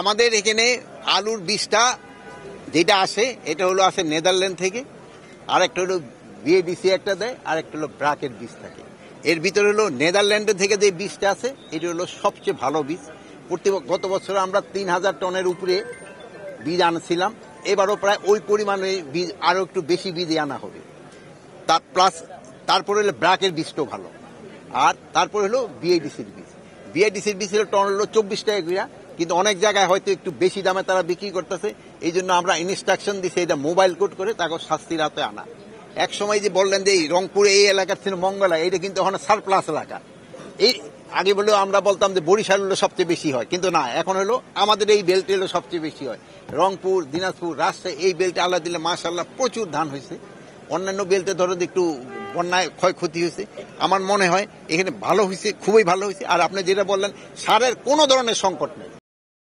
আমাদের এখানে আলুর বীজটা যেটা আসে এটা হলো আসে নেদারল্যান্ড থেকে, আর একটা হলো বিএডিসি একটা দেয়, আর একটা হলো ব্রাকের বীজ থাকে। এর ভিতরে হলো নেদারল্যান্ডের থেকে যে বীজটা আছে এটা হলো সবচেয়ে ভালো বীজ। গত বছর আমরা 3,000 টনের উপরে বীজ আনছিলাম, এবারও প্রায় ওই পরিমাণে বীজ, আরও একটু বেশি বীজ আনা হবে। তার প্লাস তারপরে হলো ব্রাকের বীজটাও ভালো, আর তারপরে হলো বিএডিসির বীজ। বিএডিসির বীজ হলো টন হলো 24 টাকা করে, কিন্তু অনেক জায়গায় হয়তো একটু বেশি দামে তারা বিক্রি করতেছে। এই জন্য আমরা ইনস্ট্রাকশন দিছি এটা মোবাইল কোড করে তাকে শাস্তির হাতে আনা। এক সময় যে বললেন যে এই রংপুরে এই এলাকার ছিল মঙ্গলা, এটা কিন্তু এখন সারপ্লাস এলাকা। এই আগে বলেও আমরা বলতাম যে বরিশাল হলো সবচেয়ে বেশি হয়, কিন্তু না, এখন হলো আমাদের এই বেল্টে হলো সবচেয়ে বেশি হয়। রংপুর, দিনাজপুর, রাজশাহী এই বেল্টে আল্লাহ দিলে মাশাআল্লাহ প্রচুর ধান হয়েছে। অন্যান্য বেল্টে ধরো একটু বন্যায় ক্ষয়ক্ষতি হয়েছে। আমার মনে হয় এখানে ভালো হয়েছে, খুবই ভালো হয়েছে। আর আপনি যেটা বললেন সারের কোনো ধরনের সংকট নেই।